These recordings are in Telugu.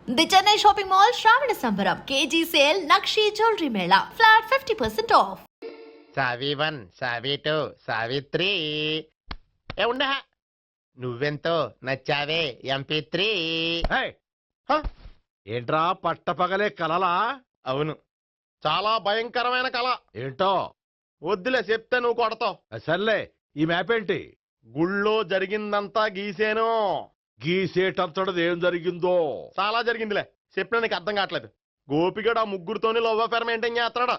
ది చెన్నై షాపింగ్ మాల్ శ్రావణ సంబరం కేజీ సేల్ నక్షి జ్యువెలరీ మేళా ఫ్లాట్ 50% ఆఫ్. సావి 1 సావి 2 సావిత్రి ఏ ఉండ నువ్వెంతో నచ్చావే MP3. ఏంట్రా పట్టపగలే కలలా? అవును, చాలా భయంకరమైన కళ. ఏంటో వద్దులే చెప్తే నువ్వు కొడతావు. సర్లే, ఈ మ్యాప్ ఏంటి? గుళ్ళో జరిగిందంతా గీసేను. గీసేటంతటది ఏం జరిగిందో? చాలా జరిగిందిలే, చెప్పినా నీకు అర్థం కావట్లేదు. గోపిగడు ఆ ముగ్గురుతోని లవ్ అఫేర్ మెయింటైన్ చేస్తున్నాడు.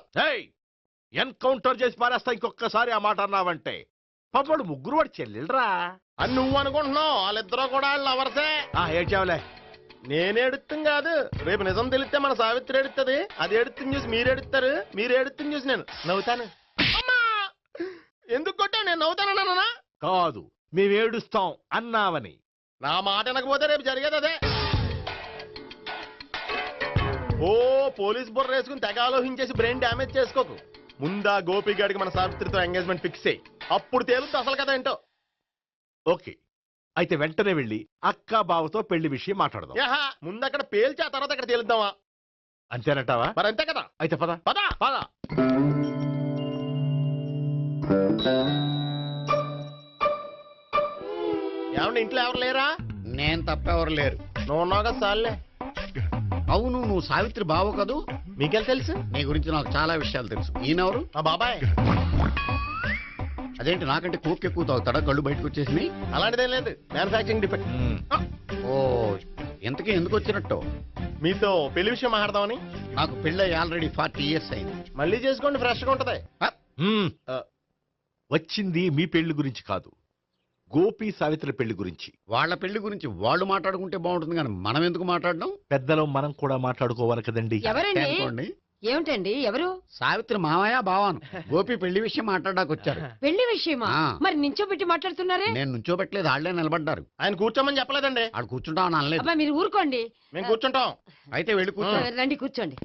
ఎన్కౌంటర్ చేసి పారేస్తా ఇంకొకసారి ఆ మాట అన్నావంటే. పాపడు ముగ్గురు వాడు చెల్లెలరా అని నువ్వు అనుకుంటున్నావు, వాళ్ళిద్దరూ కూడా లవర్సే. ఏడ్చావులే. నేనేడుతుంది కాదు, రేపు నిజం తెలిస్తే మన సావిత్రి ఎడుతుంది. అది ఎడుతుంది చూసి మీరు ఎడుతారు, మీరు ఎడుతుంది చూసి నేను నవ్వుతాను. ఎందుకు కొట్టావు? నేను నవ్వుతానన్నా కాదు, మేమేడుస్తాం అన్నావని. నా మాట వినకపోతే రేపు జరిగేది అదే. ఓ పోలీస్ బుర్ర వేసుకుని తెగ ఆలోచించేసి బ్రెయిన్ డ్యామేజ్ చేసుకోకు. ముందా గోపిగాడికి మన సావిత్రితో ఎంగేజ్మెంట్ ఫిక్స్ అయ్యి అప్పుడు తేలుతుంది అసలు కదా ఏంటో. ఓకే, అయితే వెంటనే వెళ్ళి అక్క బావతో పెళ్లి విషయం మాట్లాడదాం. ముందు అక్కడ పేల్చి ఆ తర్వాత అక్కడ తేలుద్దామా? అంతేనంటావా? మరి అంతే కదా. అయితే పద పద పద. ఏమన్నా ఇంట్లో ఎవరు లేరా? నేను తప్పెవరు లేరు. నువ్వు ఉన్నావు కదా సార్లే. అవును, నువ్వు సావిత్రి బావు కదూ? మీకెళ్ళి తెలుసు? నీ గురించి నాకు చాలా విషయాలు తెలుసు. ఈయనెవరు? మా బాబాయ్. అదేంటి నాకంటే కోక్ ఎక్కువ తాగుతాడా? కళ్ళు బయటకు వచ్చేసి. అలాంటిదేం లేదు, మ్యానుఫాక్చరింగ్ డిఫెక్ట్. ఓ, ఇంతకీ ఎందుకు వచ్చినట్టు? మీతో పెళ్లి విషయం మాట్లాడదామని. నాకు పెళ్ళి ఆల్రెడీ 40 years అయింది. మళ్ళీ చేసుకోండి, ఫ్రెష్ గా ఉంటది. వచ్చింది మీ పెళ్లి గురించి కాదు, గోపి సావిత్రి పెళ్లి గురించి. వాళ్ళ పెళ్లి గురించి వాళ్ళు మాట్లాడుకుంటే బాగుంటుంది, కానీ మనం ఎందుకు మాట్లాడడం? పెద్దలో మనం కూడా మాట్లాడుకోవాలి కదండి. ఎవరండి? అనుకోండి. ఏమిటండి? ఎవరు? సావిత్రి మామయ్య బావాను. గోపి పెళ్లి విషయం మాట్లాడడానికి వచ్చారు. పెళ్లి విషయమా? ఆ. మరి నించోబెట్టి మాట్లాడుతున్నారే? నేను నుంచోబెట్టలేదు, వాళ్ళే నిలబడ్డారు. ఆయన కూర్చోమని చెప్పలేదండి. వాళ్ళు కూర్చుంటామని అనలేదు. అబ్బా మీరు ఊరుకోండి. మేము కూర్చుంటాం. అయితే వెళ్ళి కూర్చో. రండి కూర్చోండి.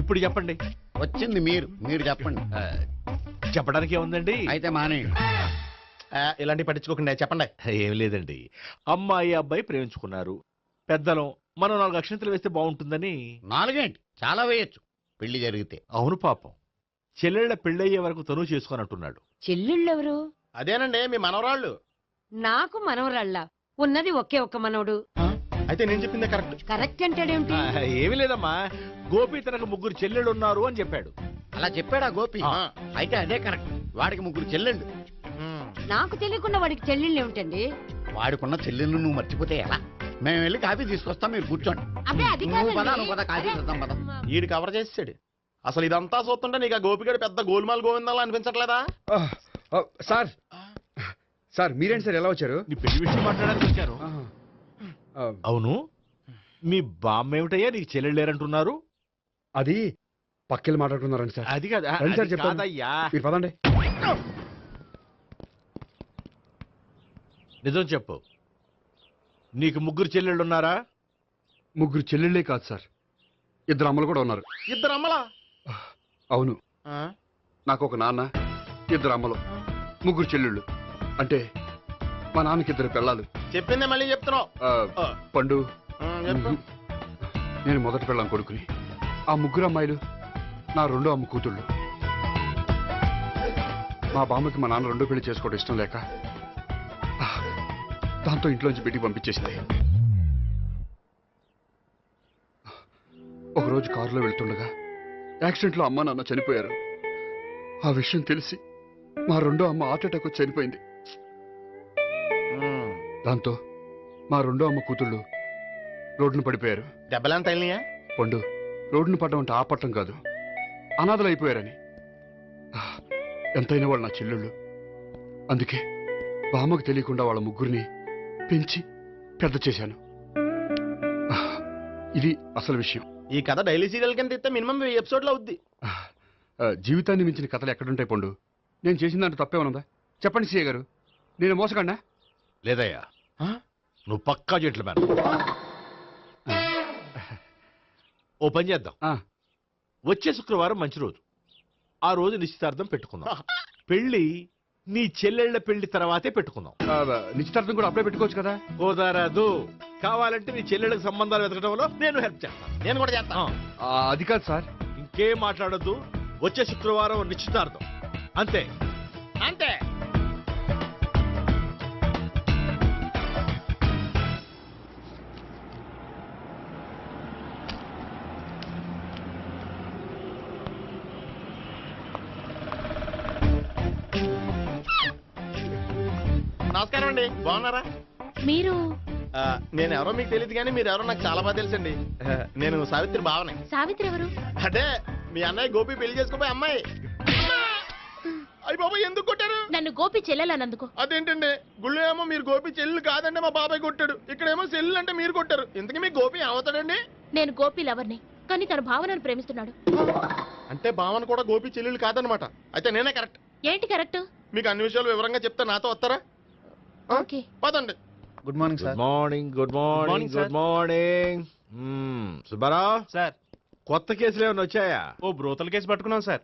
ఇప్పుడు చెప్పండి. వచ్చింది మీరు చెప్పండి. చెప్పడానికి ఏముందండి? అయితే మానేయండి. ఇలాంటివి పట్టించుకోకుండా చెప్పండి. ఏం లేదండి, అమ్మాయి అబ్బాయి ప్రేమించుకున్నారు. పెద్దలం మనం 4 అక్షంతలు వేస్తే బాగుంటుందని. 4 ఏంటి, చాలా వేయచ్చు పెళ్లి జరిగితే. అవును పాపం, చెల్లెళ్ళ పెళ్ళయ్యే వరకు తను చేసుకున్నట్టున్నాడు. చెల్లెళ్ళెవరు? అదేనండి మీ మనవరాళ్ళు. నాకు మనవరాళ్ళ ఉన్నది ఒకే ఒక్క మనవడు. అయితే నేను చెప్పిందే కరెక్ట్. కరెక్ట్ అంటాడేమిటి? ఏమి లేదమ్మా, గోపి తనకు 3 చెల్లెళ్ళు ఉన్నారు అని చెప్పాడు. అలా చెప్పాడా గోపి? ఆ. అయితే అదే కరెక్ట్. వాడికి 3 చెల్లెళ్ళు. నాకు తెలియకుండా వాడికి చెల్లెళ్ళు ఏమిటండి? వాడికున్న చెల్లెళ్ళు నువ్వు మర్చిపోతే ఎలా? మేము వెళ్ళి కాఫీ తీసుకొస్తాం, మీరు కూర్చోండి. అబ్బే అది నువ్వు పద, కాదండి. నువ్వు పద, కాఫీ చేద్దాం పద. ఈడు కవర్ చేసాడు. అసలు ఇదంతా చూస్తుంటే నీకు ఆ గోపిగడు పెద్ద గోల్మాల్ గోవిందాలు అనిపించట్లేదా? సార్ సార్ మీరేంటి సార్ ఎలా వచ్చారు? నీ పెళ్లి విషయం మాట్లాడడానికి వచ్చారు. అవును, మీ బామ్మ ఏమిటయ్యా నీకు చెల్లెళ్ళు లేరంటున్నారు? అది పక్కెళ్ళి మాట్లాడుకున్నారండి సార్. అది కాదు, రండి సార్ అది చెప్తాను. కాదయ్యా. మీరు పదండి. నిజం చెప్పు, నీకు 3 చెల్లెళ్ళు ఉన్నారా? 3 చెల్లెళ్ళే కాదు సార్, 2 అమ్మలు కూడా ఉన్నారు. ఇద్దరు అమ్మలా? అవును, నాకు ఒక నాన్న, 2 అమ్మలు, 3 చెల్లెళ్ళు. అంటే మా నాన్నకి 2 పిల్లలు. చెప్పిందే మళ్ళీ చెప్తున్నావు. పండు, చెప్పు. నేను మొదటి పిల్లం కొడుకుని. ఆ 3 అమ్మాయిలు నా 2వ అమ్మ కూతుళ్ళు. మా బామ్మకి మా నాన్న 2వ పెళ్లి చేసుకోవడం ఇష్టం లేక దాంతో ఇంట్లోంచి బిడ్డికి పంపించేసింది. ఒకరోజు కారులో వెళ్తుండగా యాక్సిడెంట్లో అమ్మ నాన్న చనిపోయారు. ఆ విషయం తెలిసి మా 2వ అమ్మ హార్ట్ అటాక్ వచ్చి చనిపోయింది. దాంతో మా 2వ అమ్మ కూతుళ్ళు రోడ్డును పడిపోయారు. దెబ్బలంత తగిలినాయా? పండు, రోడ్డును పడ్డం అంటే ఆపట్టం కాదు, అనాథలు అయిపోయారని. ఎంతైనా వాళ్ళు నా చెల్లెళ్ళు. అందుకే బామ్మకు తెలియకుండా వాళ్ళ 3 పెంచి పెద్ద చేశాను. ఇది అసలు విషయం. ఈ కథ డైలీ సీరియల్ కింద ఇస్తే మినిమం 1000 ఎపిసోడ్లు అవుద్ది. జీవితాన్ని మించిన కథలు ఎక్కడుంటాయి పండు? నేను చేసిన దాంట్లో తప్పేమనుందా? చెప్పండి సీఏ గారు, నేను మోసగండా? లేదయ్యా, నువ్వు పక్కా చెట్లు మేన. ఓ పని చేద్దాం, వచ్చే శుక్రవారం మంచి రోజు. ఆ రోజు నిశ్చితార్థం పెట్టుకుందాం. పెళ్లి నీ చెల్లెళ్ళ పెళ్లి తర్వాతే పెట్టుకుందాం. నిశ్చితార్థం కూడా అప్పుడే పెట్టుకోవచ్చు కదా. కుదరదు. కావాలంటే నీ చెల్లెళ్ళకి సంబంధాలు వెతకడంలో నేను హెల్ప్ చేస్తాను. నేను కూడా చేస్తాను. అది కాదు సార్. ఇంకేం మాట్లాడొద్దు. వచ్చే శుక్రవారం నిశ్చితార్థం. అంతే. అంతే. నమస్కారం అండి, బాగున్నారా? మీరు నేను ఎవరో మీకు తెలియదు కానీ మీరు ఎవరో నాకు చాలా బాగా తెలుసండి. నేను సావిత్రి భావనే. సావిత్రి ఎవరు? అంటే మీ అన్నయ్య గోపి పెళ్లి చేసుకోపోయి అమ్మాయి. అయ్యి బాబాయ్, ఎందుకు కొట్టారు? నన్ను గోపి చెల్లెలన్నందుకు. అదేంటండి, గుళ్ళు ఏమో మీరు గోపి చెల్లు కాదంటే మా బాబాయ్ కొట్టాడు, ఇక్కడేమో చెల్లు అంటే మీరు కొట్టారు. ఇంతకీ మీ గోపి ఏమవుతాడండి? నేను గోపి లవర్ని, కానీ తన భావనను ప్రేమిస్తున్నాడు. అంటే భావన కూడా గోపి చెల్లెలు కాదనమాట. అయితే నేనే కరెక్ట్. ఏంటి కరెక్ట్? మీకు అన్ని విషయాలు వివరంగా చెప్తే నాతో వస్తారా? ఓకే. పదండి. Good morning good morning. Good morning. Good morning. Subbarao sir, కొత్త కేసులు ఏమైనా వచ్చాయా? ఓ బ్రోతల కేసు పట్టుకున్నాం సార్.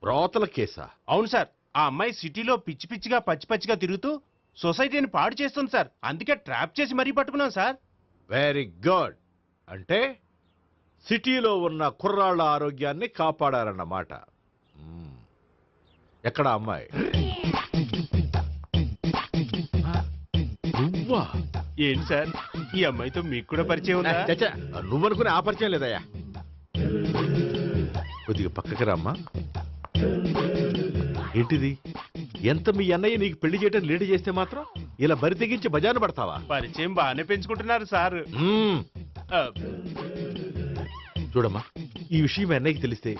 రోతల కేసా? అవును సార్, ఆ అమ్మాయి సిటీలో పిచ్చి పిచ్చిగా పచ్చి పచ్చిగా తిరుగుతూ సొసైటీని పాడు చేస్తుంది సార్. అందుకే ట్రాప్ చేసి మరీ పట్టుకున్నాం సార్. Very good. అంటే సిటీలో ఉన్న కుర్రాళ్ళ ఆరోగ్యాన్ని కాపాడారన్నమాట. ఎక్కడ అమ్మాయి? నువ్వా? ఏంటి సార్, ఈ అమ్మాయితో మీకు కూడా పరిచయం ఉందా? చచ్చా, నువ్వనుకునే ఆ పరిచయం లేదయ్యా. కొద్దిగా పక్కకి రామ్మా. ఏంటిది? ఎంత మీ అన్నయ్య నీకు పెళ్లి చేయడం లేట్ చేస్తే మాత్రం ఇలా బరి తెగించి బజారు పడతావా? పరిచయం బాగానే పెంచుకుంటున్నారు సార్. ఆ, చూడమ్మా, ఈ విషయం మీ అన్నయ్యకి తెలిస్తే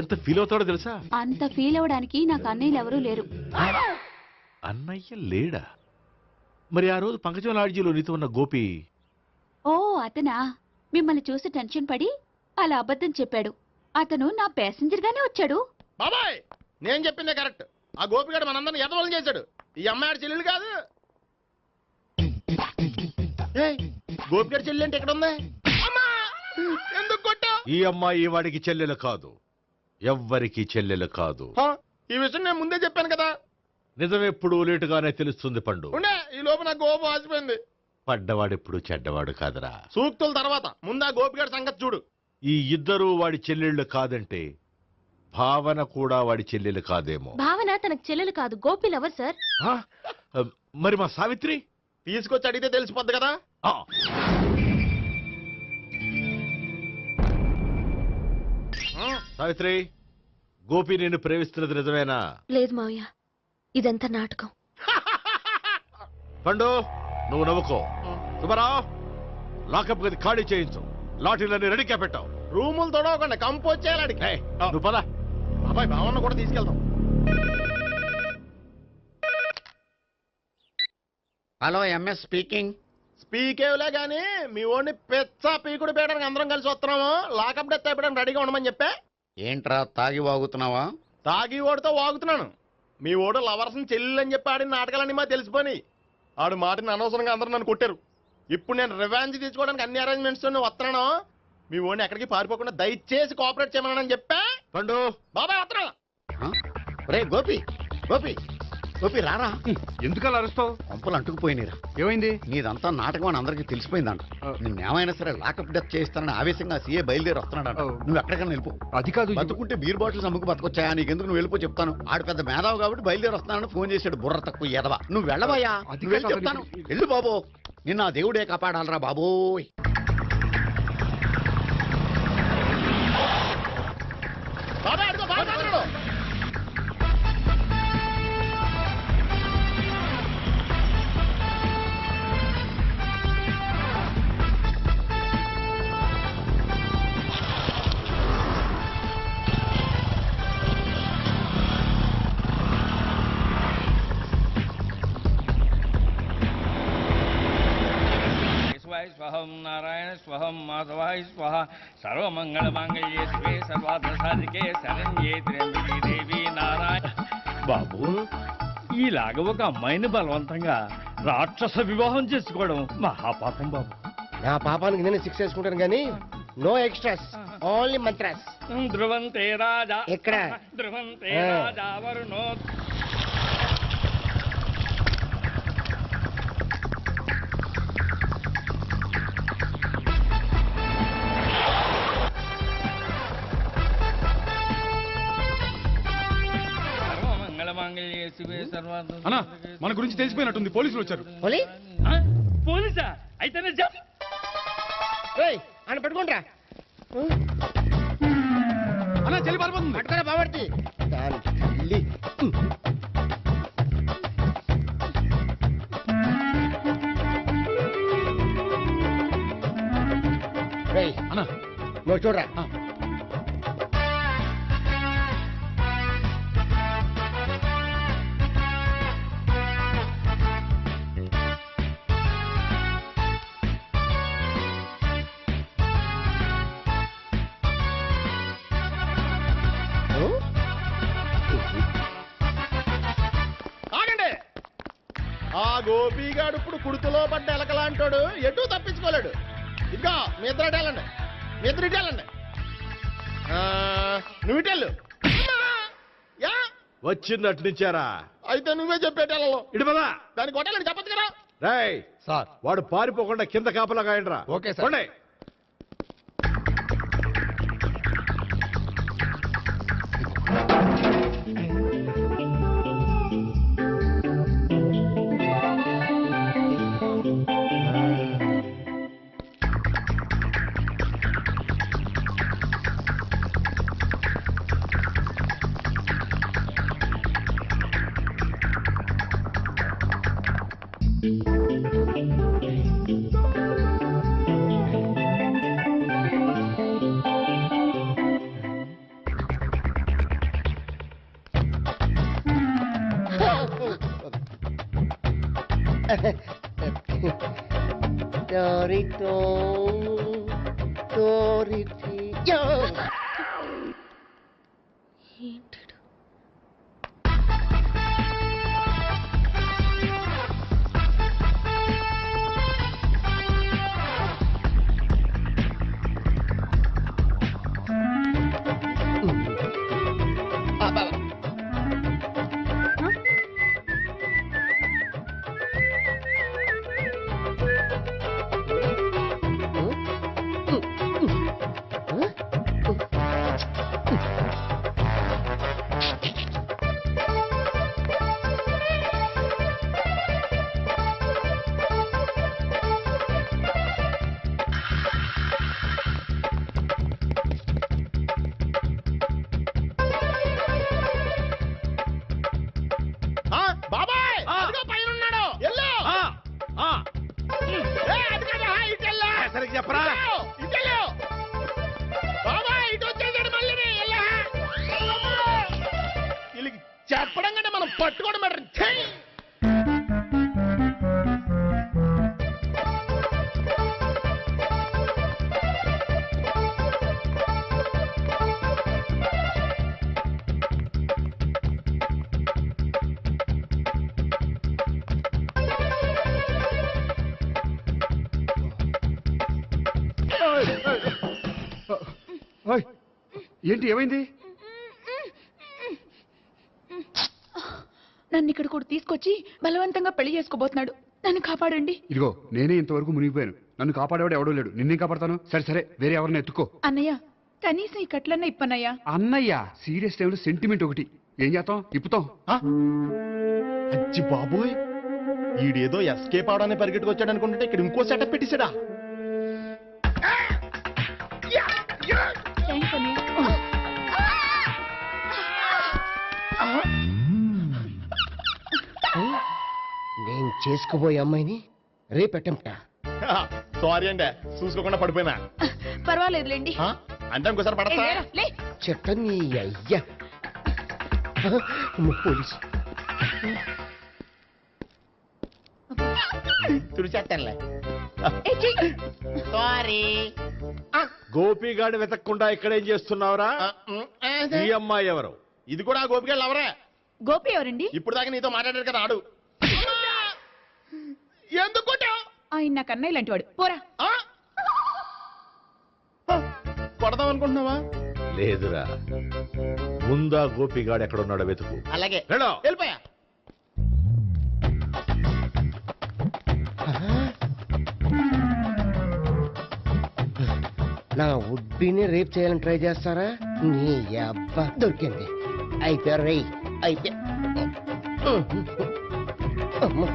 ఎంత ఫీల్ అవుతాడో తెలుసా? అంత ఫీల్ అవడానికి నాకు అన్నయ్యలు ఎవరూ లేరు. అన్నయ్య లేడా? మరి ఆ రోజు పంకజం లాడ్జీలో నీతో ఉన్న గోపి? ఓ అతనా? మిమ్మల్ని చూసి టెన్షన్ పడి అలా అబద్ధం చెప్పాడు. అతను నా ప్యాసింజర్ గానే వచ్చాడు. బాబాయ్, నేను చెప్పిందే కరెక్ట్. ఆ గోపిగాడు మనందరిని ఎదవలం చేశాడు. ఈ అమ్మాయి చెల్లెలు కాదు. గోపిగాడి చెల్లి అంటే ఎక్కడ ఉంది? అమ్మా! ఎందుకు కొట్టా? ఈ అమ్మాయి వాడికి చెల్లెలు కాదు. ఎవ్వరికి చెల్లెలు కాదు. ఈ విషయం నేను ముందే చెప్పాను కదా. నిజమెప్పుడు లేటుగానే తెలుస్తుంది పండు. ఉండే, ఈ లోపు నా గోపు ఆసిపోయింది. పడ్డవాడెప్పుడు చెడ్డవాడు కాదురా. సూక్తుల తర్వాత ముందు ఆ గోపిగాడి సంగతి చూడు. ఈ ఇద్దరూ వాడి చెల్లెళ్ళు కాదంటే భావన కూడా వాడి చెల్లెలు కాదేమో. భావన తనకు చెల్లెలు కాదు, గోపి లవర్ సార్. ఆ? మరి మా సావిత్రి? తీసుకొచ్చి అడిగితే తెలిసిపోద్ది కదా. ఆ. సావిత్రి, గోపి నేను ప్రేమిస్తున్నది నిజమేనా? లేదు మావయ్య, ఇదంతా నాటకం. పండు, నువ్వు నవ్వుకో. సుబ్బారావు, లాకప్ గది ఖాళీ చేయించు. లాఠీలన్నీ రెడీగా పెట్టావు. రూములు తొడవకుండా కంపోజ్ చేయాలి అడిగి. ఏయ్, నువ్వు పద. బాబాయ్, భావన కూడా తీసుకెళ్తాం. Hello, MS speaking. స్పీకేవ్లే గానీ మీ ఓడిని పెచ్చ పీకుడు పేయడానికి అందరం కలిసి వస్తున్నాము. లాకప్ డెత్ అయిపోయడానికి రెడీగా ఉండమని చెప్పే. ఏంట్రా తాగి వాగుతున్నావా? తాగి ఓడితో వాగుతున్నాను. మీ ఓడు లవర్స్ని చెల్లెలు అని చెప్పి ఆడిన నాటకాలన్నీ మా తెలిసిపోయి ఆడు మాటని అనవసరంగా అందరూ నన్ను కొట్టారు. ఇప్పుడు నేను రివెంజ్ తీసుకోవడానికి అన్ని అరేంజ్మెంట్స్ వస్తున్నాను. మీ ఓడిని ఎక్కడికి పారిపోకుండా దయచేసి కోఆపరేట్ చేయమని చెప్పా. పండు, బాబాయ్ వస్తున్నా. రే గోపి, గోపి, గోపి రారా. ఎందుకు అలా అరుస్తావు? పంపులు అంటుకుపోయినరా. ఏమైంది? నీదంతా నాటకం అని అందరికీ తెలిసిపోయిందంట. నిన్నేమైనా సరే లాకప్ డెత్ చేస్తానని ఆవేశంగా సీఏ బయలుదేరి వస్తున్నాడంట. నువ్వు ఎక్కడికైనా వెళ్ళిపో. అది కాదు. బతుకుంటే బీర్ బాటిల్స్ అమ్ముకు బతకొచ్చాయా? నీకెందుకు? నువ్వు వెళ్ళిపో చెప్తాను. ఆడు పెద్ద మేధావు కాబట్టి బయలుదేరి వస్తానని ఫోన్ చేశాడు. బుర్ర తక్కువ ఎదవా. నువ్వు వెళ్ళవయ్యా. అది నువ్వు వెళ్ళి కాదు. చెప్తాను. వెళ్ళు బాబో. నిన్న ఆ దేవుడే కాపాడాలరా బాబోయ్. బాబాయ్ అడుగు, బాబాయ్ అడుగు. స్వహం నారాయణ స్వహం మాధవాయ స్వహ సర్వమంగళ మాంగళ్యే శివే సర్వార్థ సాధికే శరణ్యే త్ర్యంబకే దేవి నారాయణ. బాబు, ఈలాగ ఒక అమ్మాయిని బలవంతంగా రాక్షస వివాహం చేసుకోవడం మహాపాపం బాబు. నా పాపానికి నేను శిక్ష వేసుకుంటాను కానీ నో ఎక్స్ట్రాస్, ఓన్లీ మంత్రాస్. ధ్రువంతే రాజా ఎక్కడ? ధ్రువంతే రాజా వరుణో. అన్నా మన గురించి తెలిసిపోయినట్టుంది పోలీసులు వచ్చారు పోలీసా అయితేనే చెప్ అని పెట్టుకుంటా అన్నా చెల్లి పారిపోతుంది పట్టుకురా బాబర్తి అన్నా నువ్వు చూడరా ఆగండి ఆ గోపిగాడు ఇప్పుడు కుడుతులో పడ్డ ఎలకలాంటాడు ఎటు తప్పించుకోలేడు ఇదిగో మీ ఇద్దరు ఇటు వెళ్ళండి మీ ఇద్దరు ఇటు వెళ్ళండి నువ్వు ఇటు వెళ్ళు యా వచ్చింది అటు నుంచారా? అయితే నువ్వే చెప్పేటెళ్ళలో ఇటు పదా. దానికి కొట్టాలని చెప్పచ్చు కదా రేయ్ సార్ వాడు పారిపోకుండా కింద కాపలా కాయండిరా. Okay sir. పోండి. బాబాయ్ పైన ఉన్నాడు ఎల్లో సరిగ్గా చెప్పరా? బాబాయ్ ఇటు వచ్చేసాడు మళ్ళీ వీళ్ళకి చెప్పడం కంటే మనం పట్టుకోవడం బెటర్. ఓయ్, ఏంటి ఏమైంది? నన్ను ఇక్కడ కూడా తీసుకొచ్చి బలవంతంగా పెళ్లి చేసుకోబోతున్నాడు. నన్ను కాపాడండి. ఇదిగో నేనే ఇంతవరకు మునిగిపోయాను. నన్ను కాపాడేవాడు ఎవడో లేడు. నిన్నే కాపాడతాను. సరే సరే వేరే ఎవరిని ఎత్తుకో. అన్నయ్య కనీసం ఈ కట్లన్నా ఇప్పనయ్యా. అన్నయ్య సీరియస్ టైంలో సెంటిమెంట్ ఒకటి. ఏం చేస్తాం? ఇప్పుతాం. అచ్చి బాబోయ్ ఈడేదో ఎస్కేప్ అవడానికి పరిగెట్టుకొచ్చాడు అనుకుంటే ఇక్కడ ఇంకో సెటప్ పెట్టేశాడా? థ్యాంక్స్ అన్నయ్య. నేను చేసుకోబోయే అమ్మాయిని రేపెట్టంట. సారీ అండి చూసుకోకుండా పడిపోయినా. పర్వాలేదులేండి. అంటే ఇంకోసారి పడతా లే. చెట్ట నీ అయ్యా పోలీసు తుడిచేస్తానులే. ఏ, చెయ్. సారీ. గోపిగాడిని వెతకకుండా ఇక్కడేం చేస్తున్నావురా? ఈ అమ్మాయి ఎవరు? ఇది కూడా గోపిగాళ్ళు ఎవరే? గోపి ఎవరండి? ఇప్పుడు దాకా నీతో మాట్లాడారు కదా ఆడు. ఎందుకు కొట్టావ్? ఆయన నాకు అన్నయ్య లాంటి వాడు. పోరా. కొడదాం అనుకుంటున్నావా? లేదురా, ముందా గోపిగాడు ఎక్కడున్నాడో వెతుకు. అలాగే వెళ్ళు. వెళ్ళిపోయా. నా ఉడ్బీని రేప్ చేయాలని ట్రై చేస్తారా? నీ అబ్బా దొరికింది. అయిపోయారు రై అయిపోయా. అమ్మ.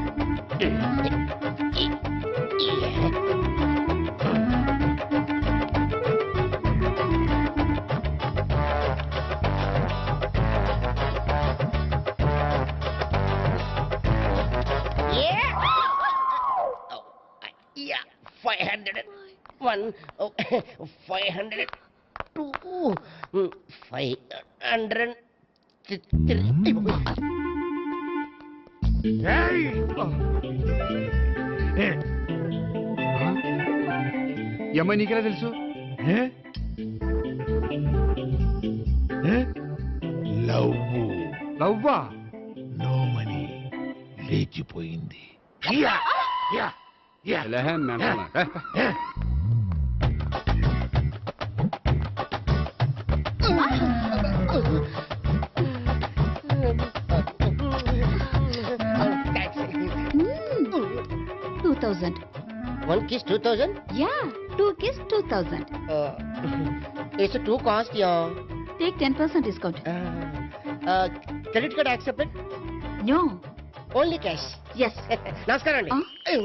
Yeah, 501, 502, 503. ఈ అమ్మాయి నీకెలా తెలుసు? లవ్వా? నో మనీ లేచిపోయింది. ఎలాహే మెంటలా? Hmm. 2000. 1 kiss 2000. Yeah, 2 kiss 2000. It's a 2 cost, yeah. Take 10% discount. Credit card accepted? No. Only cash. Yes. నమస్కారం అండి. Hey.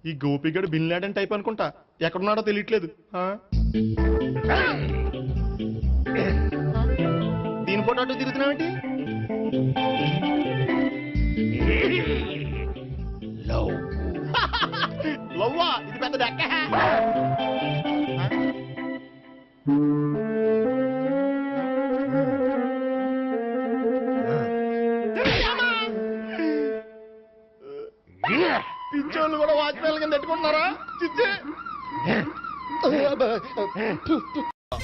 ఈ గోపిగడు బిన్ లాడెన్ టైప్ అనుకుంటా, ఎక్కడున్నాడో తెలియట్లేదు. ఆ? దీని ఫోటో అటు తిరుగుతున్నావేంటి? లవ్వా? ఇది పెద్ద దెక్క. పిచ్చోళ్ళు కూడా వాచ్మెన్ కింద పెట్టుకుంటున్నారా? చిచ్చే.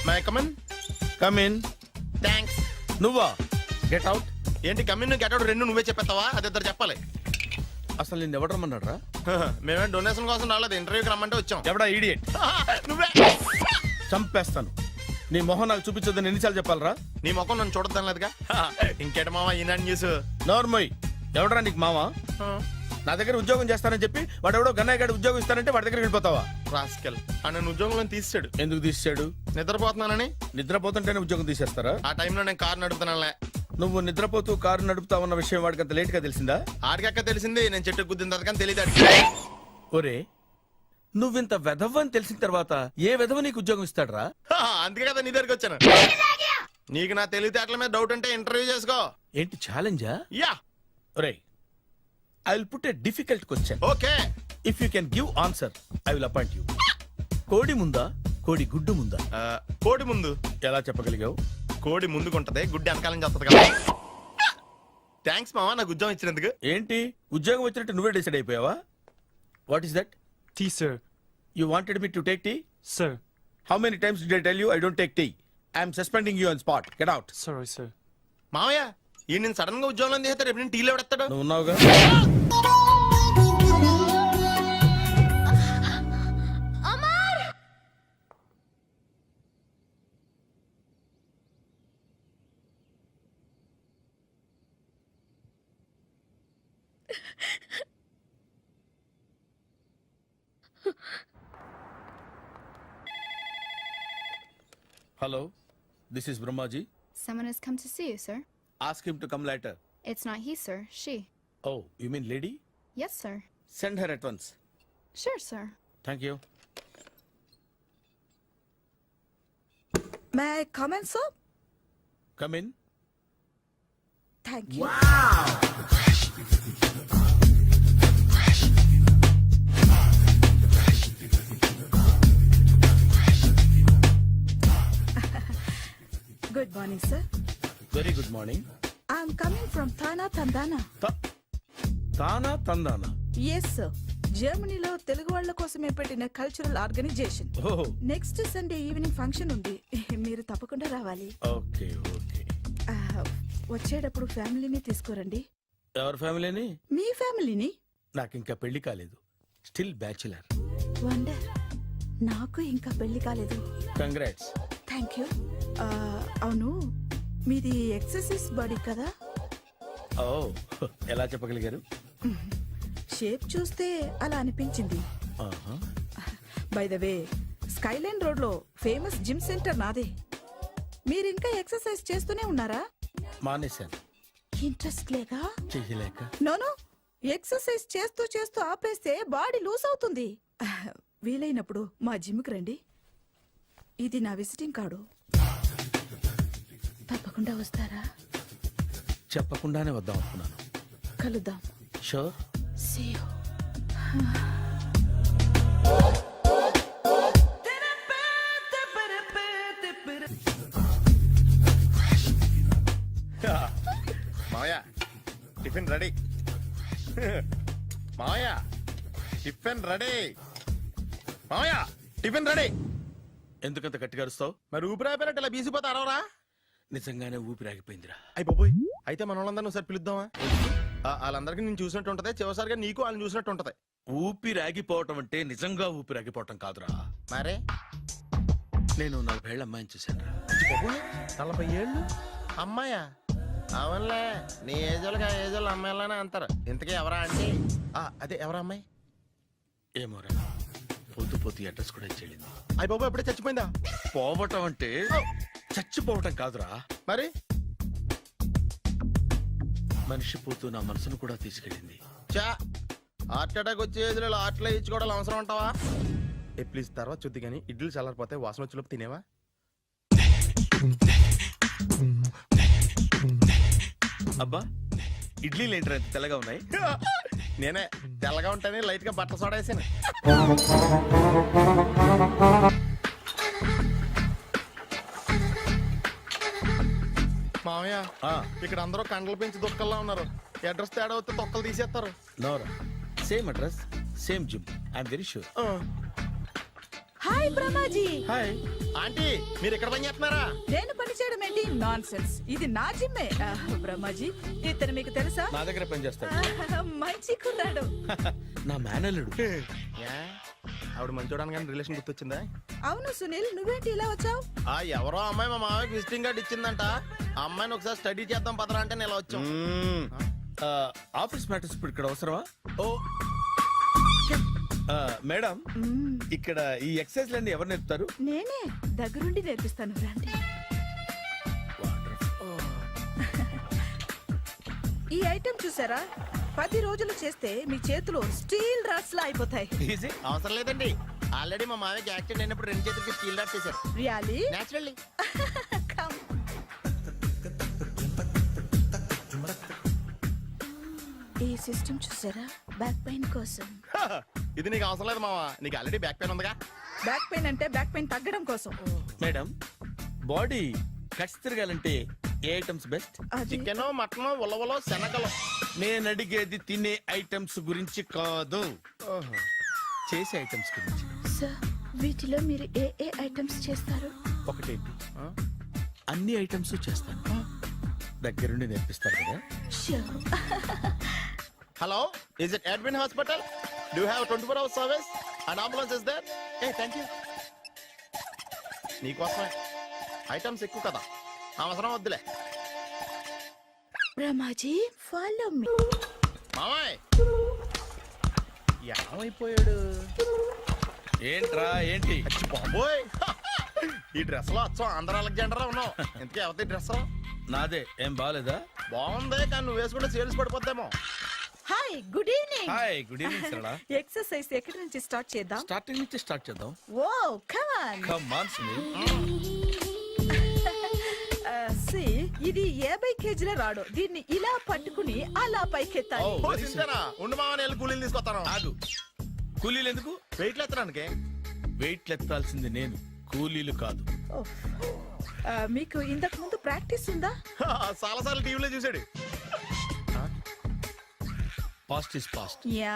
My come on. కమిన్. థ్యాంక్స్. నువ్వా? Get out. ఏంటి కమిన్ గెట్ అవుట్ రెండు నువ్వే చెప్పేస్తావా? అది ఇద్దరు చెప్పాలి. అసలు నేను ఎవరు రమ్మన్నాడు రా? మేమేం డొనేషన్ కోసం రాలేదు, ఇంటర్వ్యూకి రమ్మంటే వచ్చాం. ఎవడా ఈడియట్? నువ్వే. చంపేస్తాను. నీ మొహం నాకు చూపించొద్దని ఎన్నిసార్లు చెప్పాలరా? నీ ముఖం నన్ను చూడద్దనలేదుగా. ఇంకేట మామ ఈనాడు న్యూస్. నోర్మోయ్. ఎవడరా నీకు మావా? నా దగ్గర ఉద్యోగం చేస్తానని చెప్పి వాడెవడో గన్నయ్య గారి ఉద్యోగం ఇస్తానంటే వాడి దగ్గర వెళ్ళిపోతావా? రాస్కెల్. నన్ను ఉద్యోగంలో తీసాడు. ఎందుకు తీసాడు? నిద్రపోతున్నానని. నిద్రపోతుంటేనే ఉద్యోగం తీసేస్తారా? ఆ టైంలో నేను కారు నడుపుతున్నానులే. నువ్వు నిద్రపోతూ కారు నడుపుతావన్న విషయం వాడికి అంత లేట్ గా తెలిసిందా? ఆడికక్క తెలిసింది, నేను చెట్టు గుద్దిన తర్వాత కానీ తెలియదు. ఒరే, నువ్వింత వెధవని తెలిసిన తర్వాత ఏ వెధవ నీకు ఉద్యోగం ఇస్తాడరా? అందుకే కదా నీ దగ్గరికి వచ్చాను. నీకు నా తెలివితేటల మీద డౌట్ అంటే ఇంటర్వ్యూ చేసుకో. ఏంటి ఛాలెంజా? యా. ఒరే, I will put a difficult question. Okay. If you can give answer I will appoint you. కోడి ముందా, కోడి గుడ్డు ముందా? కోడి ముందు. ఎలా చెప్పగలిగావు? కోడి ముందుకుంటది, గుడ్డి వెనకాలం చేస్తుంది కదా. థ్యాంక్స్ మామా నాకు ఉద్యోగం ఇచ్చినందుకు. ఏంటి ఉద్యోగం వచ్చినట్టు నువ్వే డిసైడ్ అయిపోయావా? What is that? Tea sir. You wanted me to take tea? Sir. How many times did I tell you I don't take tea? I'm suspending you on spot. Get out. Sorry sir. మామయ్య ఈ నేను సడన్ గా ఉద్యోగంలో తీస్తాడు, రేపు నేను టీలో పెడతాడు. నువ్వు ఉన్నావుగా. Hello, this is Brahmaji. Someone has come to see you, sir. Ask him to come later. It's not he, sir. She. Oh, you mean lady? Yes, sir. Send her at once. Sure, sir. Thank you. May I come in, sir? Come in. Thank you. Good morning, sir. Very good morning. I'm coming from Thana, Tandana. Thana, Tandana. Yes, sir. జర్మనీలో తెలుగు వాళ్ళ కోసమే పెట్టిన cultural organisation. Oh, next Sunday evening function ఉంది, మీరు తప్పకుండా రావాలి. okay, okay. వచ్చేటప్పుడు ఫ్యామిలీని తీసుకురండి. ఎవరి ఫ్యామిలీని? మీ ఫ్యామిలీని. నాకు ఇంకా పెళ్లి కాలేదు. Still bachelor. వండర్. నాకు ఇంకా పెళ్లి కాలేదు. కంగ్రాట్స్. Thank you. అవును, మీది ఎక్సర్సైజ్ బాడీ కదా? ఓ, ఎలా చెప్పగలిగారు? షేప్ చూస్తే అలా అనిపించింది. ఆహా. By the way skyline road లో ఫేమస్ జిమ్ సెంటర్ నాదే. మీరింకా ఎక్సర్సైజ్ చేస్తూనే ఉన్నారా? మానేశాను, ఇంట్రెస్ట్ లేగా? చెయ్యలేక. నోను, ఎక్సర్సైజ్ చేస్తూ చేస్తూ ఆపేస్తే బాడీ లూజ్ అవుతుంది. వీలైనప్పుడు మా జిమ్కి రండి. ఇది నా విజిటింగ్ కార్డు. తప్పకుండా వస్తారా? చెప్పకుండానే వద్దాం అనుకున్నాను. కలుద్దాం. షూర్. See you. మావయ్య టిఫిన్ రెడీ. మావయ్య టిఫిన్ రెడీ. మావయ్య టిఫిన్ రెడీ. ఎందుకంత గట్టిగా అరుస్తావు? మరి ఊపిరి అయిపోయినట్టు ఇలా బీసిపోతే అరవరా? నిజంగానే ఊపిరాగిపోయిందిరా. అయ్యి బాబోయ్, అయితే మన వాళ్ళందరినీ ఒకసారి పిలుద్దామా? వాళ్ళందరికీ నేను చూసినట్టు ఉంటది, చివరిసారిగా నీకు వాళ్ళని చూసినట్టు ఉంటది. ఊపిరాగిపోవటం అంటే నిజంగా ఊపిరాగిపోవటం కాదురా. మరే నేను 40 ఏళ్ళ అమ్మాయిని చూశాను రా. 40 ఏళ్ళు అమ్మాయా? అవునులే, నీ ఏజోళ్ళకి ఆ ఏజోళ్ళు అమ్మాయిలానే అంటారు. ఇంతకీ ఎవరా అంటే? అదే ఎవరా అమ్మాయి? ఏమోరా, పొద్దు పొద్దు అడ్రస్ కూడా ఇచ్చేళ్ళింది. అయ్యి బాబు ఎప్పుడే చచ్చిపోయిందా? పోవటం అంటే చచ్చిపోవటం కాదురా, మరి మనిషి పోతూ నా మనసును కూడా తీసుకెళ్ళింది. చా, హార్ట్ అటాక్ వచ్చే ఏజ్లో హార్ట్లో ఇచ్చుకోవడం అవసరం అంటావా? ప్లీజ్ తర్వాత చూద్ది కానీ ఇడ్లీలు చల్లారిపోతే వాసన వచ్చేలోపు తినేవా? అబ్బా, ఇడ్లీలు ఏంటరా ఇంత తెల్లగా ఉన్నాయి? నేనే తెల్లగా ఉంటానే లైట్ గా బట్టలు సోడా వేసాను. మామయ్య, ఇక్కడ అందరూ కండలు పెంచి దుక్కల్లా ఉన్నారు. అడ్రస్ తేడా వస్తే తొక్కలు తీసేస్తారు. నోరా, same address, same gym. I'm very sure. Hi Brahmaji. Hi aunty, మీరు ఇక్కడ పని చేస్తున్నారా? నేను పని చేయడం ఏంటి? Nonsense. ఇది నా జిమ్మే. బ్రహ్మాజీ, ఇతను మీకు తెలుసా? నా దగ్గర పని చేస్తాడు. మంచి కుర్రాడు. నా మేనల్లుడు. ఆవిడ మంచి చూడడానికి రిలేషన్ గుర్తొచ్చిందా? అవును సునీల్, నువ్వేంటి ఇలా వచ్చావు? ఎవరో అమ్మాయి మా మామయ్యకి విజిటింగ్ కార్డు ఇచ్చిందంట. ఆ అమ్మాయిని ఒకసారి స్టడీ చేద్దాం పదరా అంటే నేను ఇలా వచ్చాం. ఆఫీస్ మ్యాటర్స్ ఇప్పుడు ఇక్కడ అవసరమా? ఓ మేడం, ఇక్కడ ఈ ఎక్సర్సైజ్ లన్నీ ఎవరు నేర్పుతారు? నేనే దగ్గరుండి నేర్పిస్తాను, రండి. ఈ ఐటెం చూసారా? 10 రోజులు చేస్తే మీ చేతులు స్టీల్ రాట్స్ లా అయిపోతాయి. ఈజీ, అవసరం లేదండి. ఆల్రెడీ మా మామయ్యకి యాక్సిడెంట్ అయినప్పుడు 2 చేతులకి స్టీల్ డాట్ చేశారు. రియల్లీ? నేచురల్లీ. ఈ సిస్టమ్ చూసారా? బ్యాక్ పెయిన్ కోసం. ఇది నీకు అవసరం లేదు మావా, నీకు ఆల్రెడీ బ్యాక్ పెయిన్ ఉందిగా. బ్యాక్ పెయిన్ అంటే బ్యాక్ పెయిన్ తగ్గడం కోసం. మేడం, బాడీ కట్స్ తిరగాలంటే ఏ ఐటమ్స్ బెస్ట్? చికెన్, మటన్, ఉలవలో, శనగలు. నేను అడిగేది తినే ఐటమ్స్ గురించి కాదు, చేసే ఐటమ్స్ గురించి. సార్, వీటిలో మీరు ఏ ఏ ఐటమ్స్ చేస్తారు? ఒకటేంటి, అన్ని ఐటమ్స్ చేస్తాను. దగ్గరుండి నేర్పిస్తారు కదా. Hello, is it admin hospital? Do have 24 hours service and ambulance is there? Thank you. నీకోసమే. ఐటమ్స్ ఎక్కువ కదా, అవసరం వద్దులే. Brahmaji, follow me. మామయ్య ఏమైపోయాడు? ఏంట్రా ఏంటి? బాబోయ్, ఈ డ్రెస్ లో అచ్చం ఆంధ్ర అలెగ్జాండర్ ఉన్నావు. ఇంతకీ ఎవరి డ్రెస్? నాదే. ఏం బాగాలేదా? బాగుంది, కానీ నువ్వు వేసుకుంటే సేల్స్ పడిపోద్దేమో. Hi, good evening. Hi, good evening Sarala. Exercise ఎక్కడి నుంచి స్టార్ట్ చేద్దాం? స్టార్టింగ్ నుంచి స్టార్ట్ చేద్దాం. Oh come on. Come on Sunil. ఇది 50 కేజీల రాడు. దీన్ని ఇలా పట్టుకుని అలా పైకెత్తాలి. ఉండు మామ, నేను కూలీలు తీసుకొస్తాను. ఆగు, కూలీలు ఎందుకు? వెయిట్లు ఎత్తడానికి. వెయిట్లు ఎత్తాల్సింది నేను, కూలీలు కాదు. మీకు ఇంతకు ముందు ప్రాక్టీస్ ఉందా? చాలా సార్లు టీవీలో చూసాడు. Past is past. యా,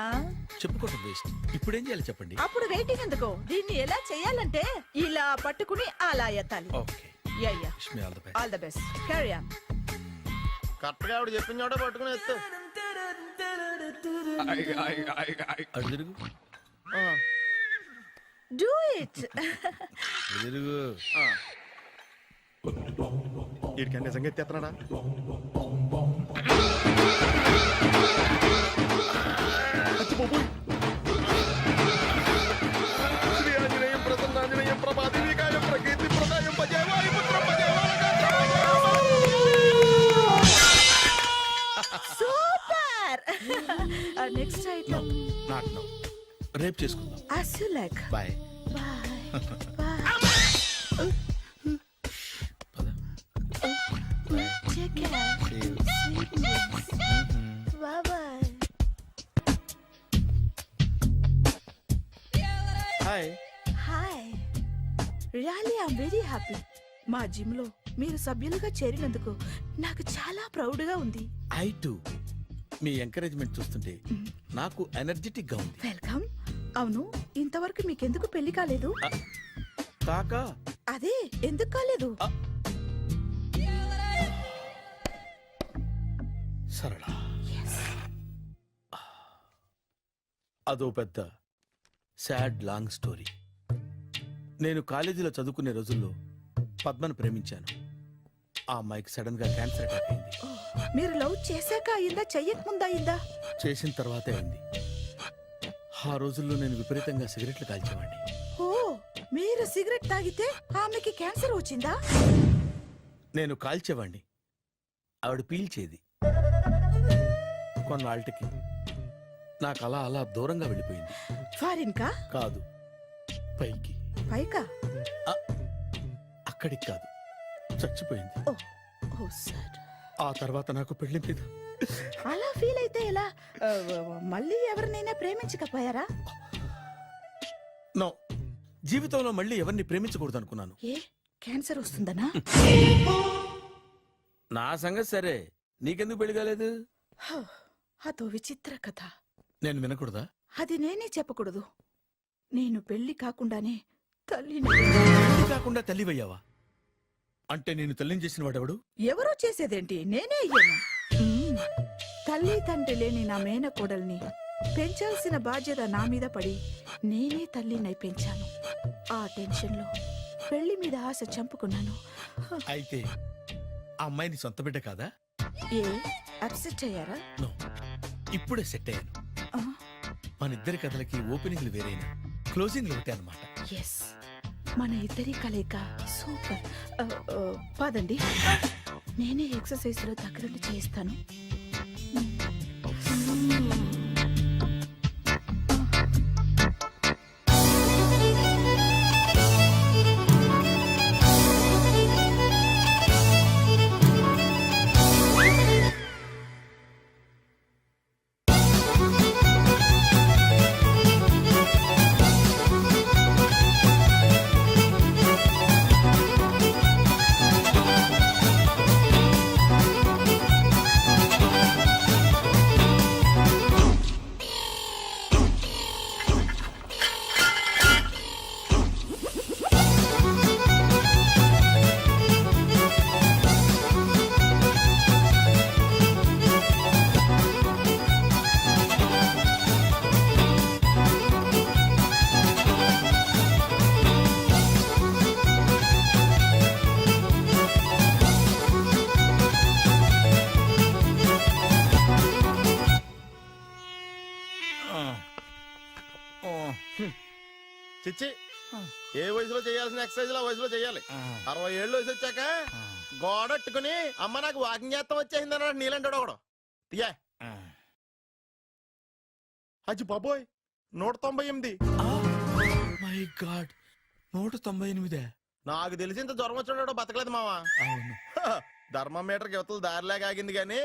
చెప్పుకోవడం వేస్ట్. ఇప్పుడు ఏం చేయాలి చెప్పండి. అప్పుడు వెయిటింగ్ ఎందుకు? దీన్ని ఎలా చేయాలంటే ఇలా పట్టుకుని అలా ఎత్తాలి. Okay, yeah yeah, wish me all the best. All the best. Carry on. Correct గా ఆవిడ చెప్పిన చోట పట్టుకుని ఎత్తు. అటు తిరుగు. Do it. తిరుగు. వీడికి నిజంగా ఎత్తేస్తున్నాడా? రేపు చేసుకుందాం. as you like. Bye. Bye. Bye. Take care. Sweet dreams. Bye bye. హాయ్. Hi. Really, I'm very happy. మా జిమ్ లో మీరు సభ్యులుగా చేరినందుకు నాకు చాలా ప్రౌడ్ గా ఉంది. I to. మీ ఎంకరేజ్మెంట్ చూస్తుంటే నాకు ఎనర్జెటిక్ గా ఉంది. వెల్కమ్. అవును, ఇంతవరకు మీకెందుకు పెళ్లి కాలేదు? కాకా అదే ఎందుకు కాలేదు? సరళ, అదో పెద్ద సాడ్ లాంగ్ స్టోరీ. నేను కాలేజీలో చదువుకునే రోజుల్లో పద్మను ప్రేమించాను. ఆ అమ్మాయికి సడన్ గా క్యాన్సర్ అటాక్ అయింది. మీరు లవ్ చేశాక అయిందా, చెయ్యక ముందా అయిందా? చేసిన తర్వాతే అయింది. ఆ రోజుల్లో నేను విపరీతంగా సిగరెట్లు కాల్చేవాడిని. ఓ, మీరు సిగరెట్ తాగితే ఆమెకి క్యాన్సర్ వచ్చిందా? నేను కాల్చేవాడిని, ఆవిడ పీల్చేది. కొన్నాళ్ళకి నాకు అలా అలా దూరంగా వెళ్ళిపోయింది. ఫారిన్ కా? కాదు, పైకి. పైకా? అక్కడికి కాదు, చచ్చిపోయింది. ఓ సార్. ఆ తర్వాత నాకు పెళ్లి మీద అలా ఫీల్ అయితే ఎలా? మళ్ళీ ఎవరినైనా ప్రేమించకపోయారా? నో, జీవితంలో మళ్ళీ ఎవరిని ప్రేమించకూడదు అనుకున్నాను. ఏ, క్యాన్సర్ వస్తుందనా? నా సంగతి సరే, నీకెందుకు పెళ్లి కాలేదు? అదో విచిత్ర కథ. నేను వినకూడదా? అది నేనే చెప్పకూడదు. నేను పెళ్లి కాకుండానే తల్లిని. పెళ్లి కాకుండా తల్లివయ్యావా? అంటే నేను తల్లిని చేసిన వాడెవడు? ఎవరో చేసేదేంటి, నేనే అయ్యాను. తల్లి తండ్రి లేని నా మేనకోడల్ని పెంచాల్సిన బాధ్యత నా మీద పడి నేనే తల్లినై పెంచాను. ఆ టెన్షన్లో పెళ్లి మీద ఆశ చంపుకున్నాను. అయితే ఆ అమ్మాయిని సొంత బిడ్డ కాదా? ఏ, అప్సెట్ అయ్యారా? నో, ఇప్పుడే సెట్ అయ్యాను. మన ఇద్దరి కథలకి ఓపెనింగ్లు వేరైనా క్లోజింగ్లు ఒకటే అన్నమాట. ఎస్, మన ఇద్దరి కలయిక సూపర్. పదండి, నేనే ఎక్సర్సైజ్ లో దగ్గరుండి చేయిస్తాను. చిచ్చి, ఏ వయసులో చేయాల్సిన ఎక్సర్సైజ్ ఆ వయసులో చేయాలి. 60 ఏళ్ళు వయసు వచ్చాక గోడట్టుకుని అమ్మ నాకు వాకింగ్ చేస్తాం వచ్చేసింది అన్నాడు నీలంటాడు ఒకడు. తీయా అచ్చి బాబోయ్, 198. My God, 198. నాకు తెలిసి ఇంత జ్వరం వచ్చాడో బతకలేదు మావా. అవును. ధర్మమీటర్ యువతలు దారిలాగా ఆగింది గాని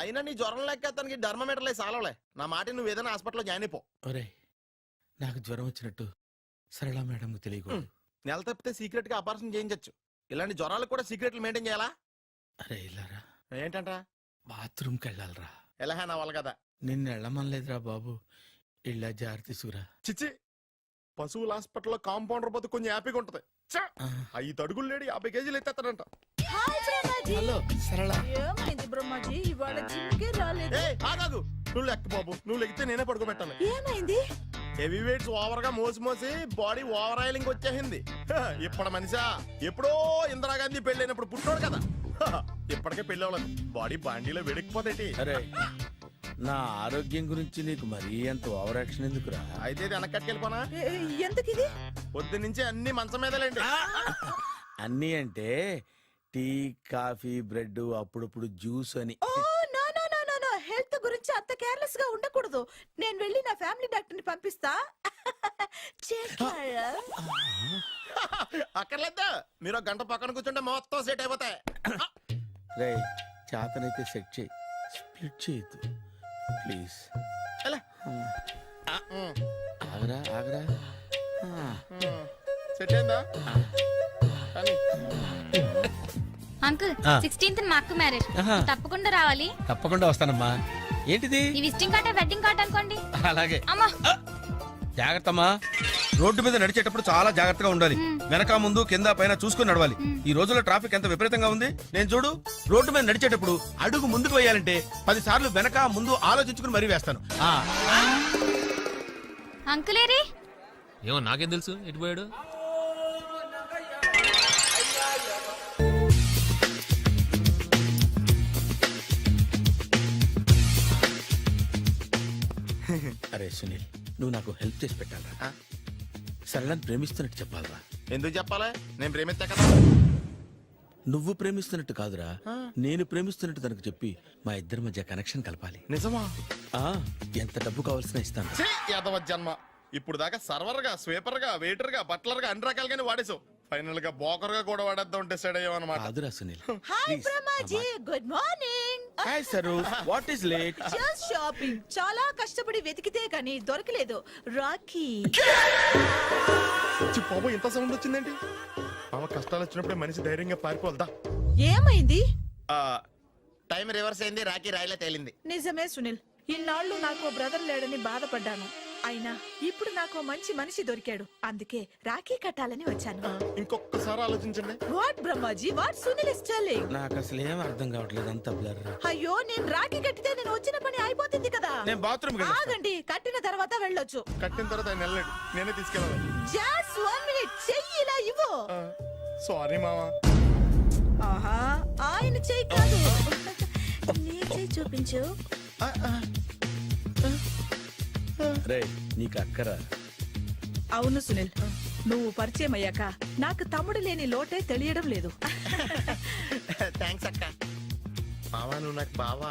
అయినా నీ జ్వరం లెక్క అతనికి ధర్మమీటర్లే సాలవలే. నా మాట నువ్వు ఏదైనా హాస్పిటల్లో జాయిన్ అయిపో. ఒరే, నాకు జ్వరం వచ్చినట్టు సరళ మేడం తెలియకూడదు. నెల తప్పితే సీక్రెట్ గా ఆపరేషన్ చేయించచ్చు. ఇలాంటి జ్వరాలకు కూడా సీక్రెట్లు మెయింటైన్ చేయాలా? అరే ఇలారా, ఏంటంట? బాత్రూమ్కి వెళ్ళాలరా. ఎలా నా వాళ్ళ కదా. నిన్ను వెళ్ళమనలేదురా బాబు, ఇళ్ళ జారి తీసుకురా. చిచ్చి, పశువుల హాస్పిటల్లో కాంపౌండర్ బతు కొంచెం హ్యాపీగా ఉంటది. 5 అడుగులు లేడి 50 కేజీలు ఎత్తేస్తాడంట. హలో సరళ. ఏమైంది బ్రహ్మాజీ, ఇవాళ జిమ్కే రాలేదు? ఆగాగు, నువ్వు లెక్క బాబు, నువ్వు లెక్కితే నేనే పడుకోబెట్టాలి. ఏమైంది? హెవీ వెయిట్స్ ఓవర్ గా మోసి మోసి బాడీ ఓవర్ ఆయిలింగ్ వచ్చేసింది. ఇప్పుడు మనిషా ఎప్పుడో ఇందిరాగాంధీ పెళ్ళైనప్పుడు పుట్టాడు కదా, ఇప్పటికే పెళ్ళి అవ్వలేదు. బాడీ బాండీలో వెడికిపోతేటి. అరే, నా ఆరోగ్యం గురించి నీకు మరీ అంత ఓవర్ యాక్షన్ ఎందుకురా? అయితే ఇది వెనకట్టుకెళ్ళిపోనా? ఎందుకు ఇది? పొద్దు నుంచి అన్ని మంచం మీదలేండి. అన్నీ అంటే టీ, కాఫీ, బ్రెడ్, అప్పుడప్పుడు జ్యూస్ అని. హెల్త్ గురించి అంత కేర్లెస్ గా ఉండకూడదు. నేను వెళ్ళి నా ఫ్యామిలీ ఫ్యామిలీ డాక్టర్ ని పంపిస్తా. చేస్తారా? అక్కర్లేదా, మీరు ఒక గంట పక్కన కూర్చుంటే మొత్తం సెట్ అయిపోతాయి. రే చేతనైతే సెట్ చేయి, స్ప్లిట్ చేయొద్దు ప్లీజ్. ఆగరా ఆగరా. సెట్ అయిందా? కానీ అంకుల్ 16th మా అక్క మ్యారేజ్, తప్పకుండా రావాలి. తప్పకుండా వస్తానమ్మా. ఏంటిది? ఈ విజిటింగ్ కార్డ్ వెడ్డింగ్ కార్డ్ అనుకోండి. అలాగే. అమ్మా జాగ్రత్తమ్మా. రోడ్డు మీద నడిచేటప్పుడు చాలా జాగ్రత్తగా ఉండాలి. వెనక ముందు కింద పైన చూసుకుని నడవాలి. ఈ రోజుల్లో ట్రాఫిక్ ఎంత విపరీతంగా ఉంది. నేను చూడు, రోడ్డు మీద నడిచేటప్పుడు అడుగు ముందుకు వేయాలంటే 10 సార్లు వెనక ముందు ఆలోచించుకుని మరీ వేస్తాను. అంకులేరి ఏమో నాకేం తెలుసు ఎటు పోయాడు. అరే సునీల్, నువ్వు నాకు హెల్ప్ చేసి పెట్టాలరా. సరళని ప్రేమిస్తున్నట్టు చెప్పాలరా. ఎందుకు చెప్పాలి? నేను ప్రేమిస్తా కదా. నువ్వు ప్రేమిస్తున్నట్టు కాదురా, నేను ప్రేమిస్తున్నట్టు తనకు చెప్పి మా ఇద్దరి మధ్య కనెక్షన్ కలపాలి. నిజమా? ఎంత డబ్బు కావాల్సిన ఇస్తాను. యాదవ జన్మ. ఇప్పుడు దాకా సర్వర్ గా, స్వీపర్ గా, వెయిటర్ గా, బట్లర్ గా అన్ని రకాలుగానే వాడేసావు. ఫైనల్ గా బోకర్ గా కూడా వాడేద్దాం డిసైడ్ అయ్యామన్నమాట. కాదురా Sunil. Hi Brahmaji, good morning. Hi sir, what is late? Just shopping. చాలా కష్టపడి వెతికితే కానీ దొరకలేదు. రాఖీ. బాబు ఇంత సౌండ్ వచ్చిందేంటి? మామ కష్టాలు వచ్చినప్పుడే మనిషి ధైర్యంగా పారిపోల్దా. ఏమైంది? టైం రివర్స్ అయింది, రాఖీ రాయిలా తేలింది. నిజమే సునీల్, ఇన్నాళ్ళు నాకు బ్రదర్ లేడని బాధపడ్డాను. అయినా ఇప్పుడు నాకు మంచి మనిషి దొరికాడు. అందుకే రాఖీ కట్టాలని వచ్చాను. ఇంకొకసారి ఆలోచించండి. What Brahmaji, what Sunil is telling? నాకు అసలు ఏం అర్థం కావట్లేదు, అంత బ్లర్. అయ్యో, నేను రాఖీ కట్టితే నేను వచ్చిన పని అయిపోతుంది కదా. నేను బాత్రూమ్ ఆగండి, కట్టిన తర్వాత వెళ్ళొచ్చు. కట్టిన తర్వాత ఆయన వెళ్ళాడు, నేనే తీసుకెళ్ళాలి. జస్ట్ 1 minute, చెయ్యి ఇలా ఇవ్వు. సారీ మామా. ఆహా, ఆయన చెయ్యి కాదు, నీ చెయ్యి చూపించు. రే నీకు అక్కరా? అవును సునీల్, నువ్వు పరిచయం అయ్యాక నాకు తమ్ముడు లేని లోటే తెలియడం లేదు. థ్యాంక్స్ అక్క. మావా నువ్వు నాకు బావా.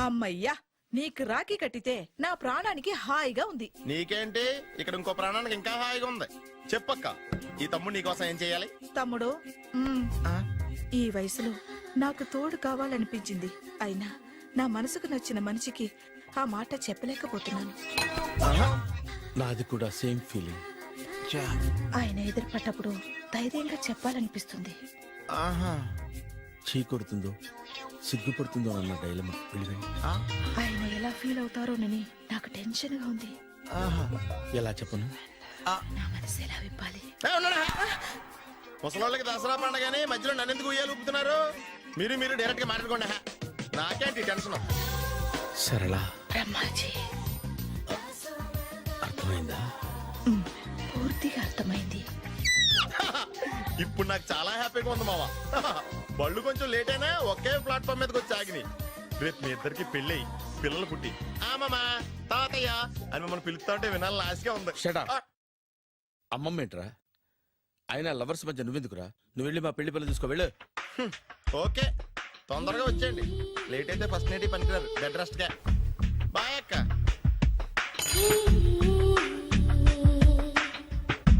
అమ్మయ్యా, నీకు రాఖీ కట్టితే నా ప్రాణానికి హాయిగా ఉంది. నీకేంటి, ఇక్కడ ఇంకో ప్రాణానికి ఇంకా హాయిగా ఉంది. చెప్పక్క, ఈ తమ్ముడు నీకోసం ఏం చేయాలి? తమ్ముడు, ఈ వయసులో నాకు తోడు కావాలనిపించింది. అయినా నా మనసుకు నచ్చిన మనిషికి ఆ మాట చెప్పలేకపోతున్నాను. నాది కూడా సేమ్ ఫీలింగ్. ఆయన ఎదురుపడ్డప్పుడు ధైర్యంగా చెప్పాలనిపిస్తుంది. చీ కొడుతుందో సిగ్గుపడుతుందో అన్న డైలమా. ఆయన ఎలా ఫీల్ అవుతారోనని నాకు టెన్షన్ గా ఉంది. ఎలా చెప్పను? నా మనసు ఎలా విప్పాలి? ముసలోళ్ళకి దసరా పండగని మధ్యలో నన్ను ఎందుకు ఉయ్యాలు ఊపుతున్నారు? మీరు డైరెక్ట్ గా మాట్లాడుకోండి. నాకేంటి టెన్షన్? సరళ, బ్రహ్మాజీ, అర్థమైందా? పూర్తిగా అర్థమైంది. ఇప్పుడు నాకు చాలా హ్యాపీగా ఉంది మావా. బళ్ళు కొంచెం లేట్ అయినా ఒకే ప్లాట్ఫామ్ మీదకి వచ్చి ఆగినాయి. రేపు మీ ఇద్దరికి పెళ్ళి పిల్లలు పుట్టి మామా తాతయ్య అని మమ్మల్ని పిలుస్తా ఉంటే వినాలని ఆశగా ఉంది. అమ్మమ్మ ఏంట్రా? అయినా లవర్స్ మధ్య నువ్వెందుకురా? నువ్వు వెళ్ళి మా పెళ్లి పిల్లలు తీసుకో, వెళ్ళు. ఓకే, తొందరగా వచ్చేయండి. లేట్ అయితే ఫస్ట్ నైట్ పనికిరారు. బెడ్ రెస్ట్ గా. బాయ్ అక్క.